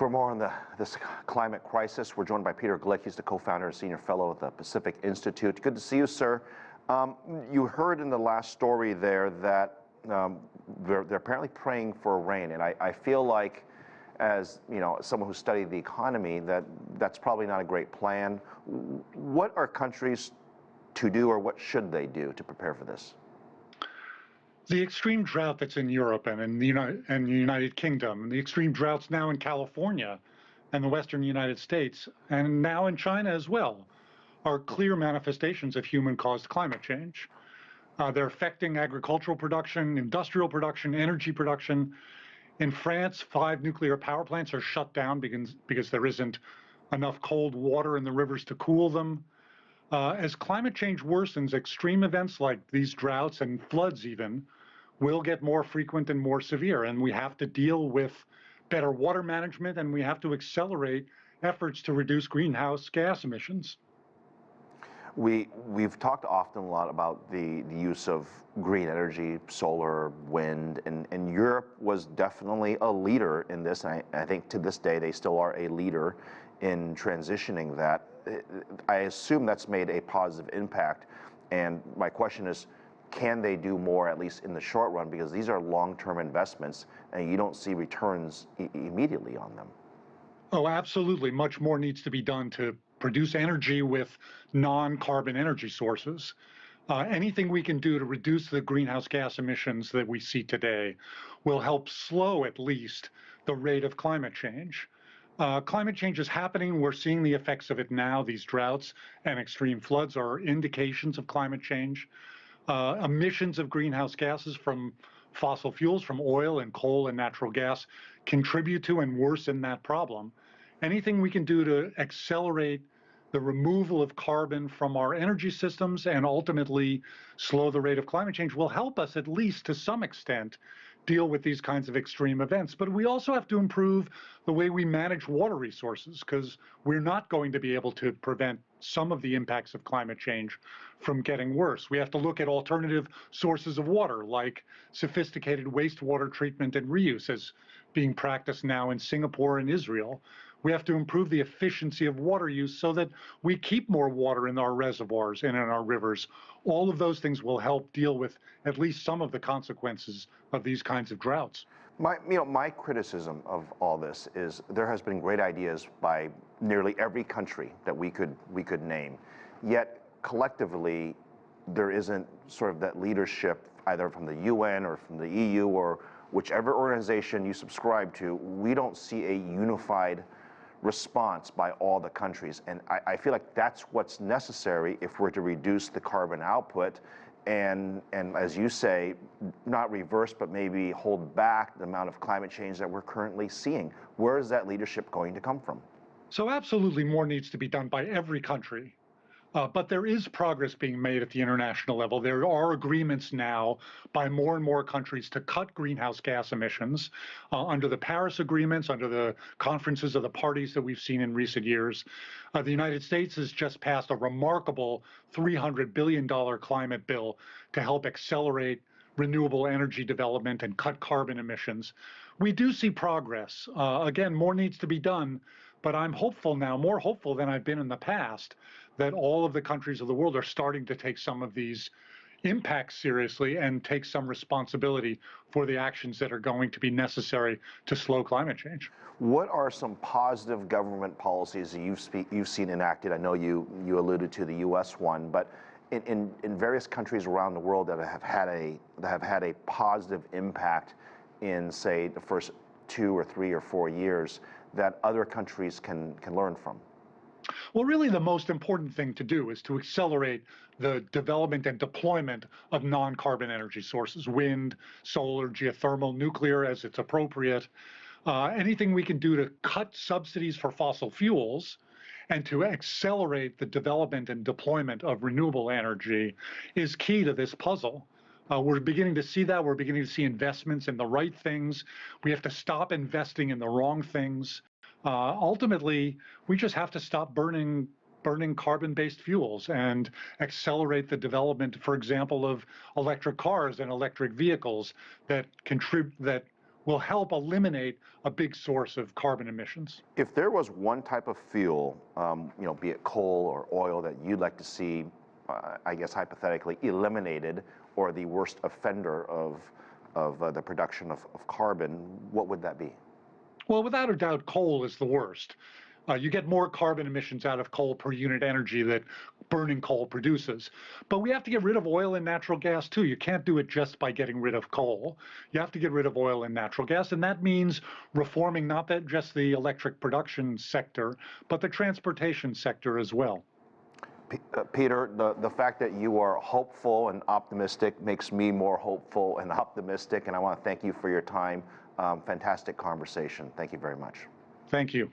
For more on this climate crisis, we're joined by Peter Gleick. He's the co-founder and senior fellow at the Pacific Institute. Good to see you, sir. You heard in the last story there that they're apparently praying for rain, and I feel like, as you know, someone who studied the economy, that's probably not a great plan. What are countries to do, or what should they do to prepare for this? The extreme drought that's in Europe and in the United Kingdom, the extreme droughts now in California and the western United States, and now in China as well, are clear manifestations of human-caused climate change. They're affecting agricultural production, industrial production, energy production. In France, 5 nuclear power plants are shut down because there isn't enough cold water in the rivers to cool them. As climate change worsens, extreme events like these droughts and floods even will get more frequent and more severe, and we have to deal with better water management, and we have to accelerate efforts to reduce greenhouse gas emissions. We've talked often a lot about the use of green energy, solar, wind, and Europe was definitely a leader in this. And I think to this day they still are a leader in transitioning that. I assume that's made a positive impact, and my question is, can they do more, at least in the short run, because these are long-term investments and you don't see returns immediately on them? Oh, absolutely. Much more needs to be done to produce energy with non-carbon energy sources. Anything we can do to reduce the greenhouse gas emissions that we see today will help slow, at least, the rate of climate change. Climate change is happening. We're seeing the effects of it now. These droughts and extreme floods are indications of climate change. Emissions of greenhouse gases from fossil fuels, from oil and coal and natural gas, contribute to and worsen that problem. Anything we can do to accelerate the removal of carbon from our energy systems and ultimately slow the rate of climate change will help us, at least to some extent, deal with these kinds of extreme events. But we also have to improve the way we manage water resources, because we're not going to be able to prevent some of the impacts of climate change from getting worse. We have to look at alternative sources of water, like sophisticated wastewater treatment and reuse, as being practiced now in Singapore and Israel. We have to improve the efficiency of water use so that we keep more water in our reservoirs and in our rivers. All of those things will help deal with at least some of the consequences of these kinds of droughts. My criticism of all this is there has been great ideas by nearly every country that we could name, yet collectively there isn't sort of that leadership either from the UN or from the EU or whichever organization you subscribe to. We don't see a unified response by all the countries, and I feel like that's what's necessary if we're to reduce the carbon output and as you say, not reverse but maybe hold back the amount of climate change that we're currently seeing. Where is that leadership going to come from? So absolutely more needs to be done by every country. But there is progress being made at the international level. There are agreements now by more and more countries to cut greenhouse gas emissions under the Paris agreements, under the conferences of the parties that we've seen in recent years. The United States has just passed a remarkable $300 billion climate bill to help accelerate renewable energy development and cut carbon emissions. We do see progress. Again, more needs to be done, but I'm hopeful now, more hopeful than I've been in the past, that all of the countries of the world are starting to take some of these impacts seriously and take some responsibility for the actions that are going to be necessary to slow climate change. What are some positive government policies that you've seen enacted? I know you alluded to the U.S. one, but in various countries around the world that have had a positive impact in, say, the first 2 or 3 or 4 years that other countries can learn from? Well, really the most important thing to do is to accelerate the development and deployment of non-carbon energy sources, wind, solar, geothermal, nuclear as it's appropriate. Anything we can do to cut subsidies for fossil fuels and to accelerate the development and deployment of renewable energy is key to this puzzle. We're beginning to see that. We're beginning to see investments in the right things. We have to stop investing in the wrong things. Ultimately, we just have to stop burning carbon-based fuels and accelerate the development, for example, of electric cars and electric vehicles that will help eliminate a big source of carbon emissions. If there was one type of fuel, be it coal or oil, that you'd like to see, I guess hypothetically, eliminated, or the worst offender of the production of carbon, what would that be? Well, without a doubt, coal is the worst. You get more carbon emissions out of coal per unit energy that burning coal produces. But we have to get rid of oil and natural gas too. You can't do it just by getting rid of coal. You have to get rid of oil and natural gas, and that means reforming not that just the electric production sector, but the transportation sector as well. Peter, the fact that you are hopeful and optimistic makes me more hopeful and optimistic, and I want to thank you for your time. Fantastic conversation. Thank you very much. Thank you.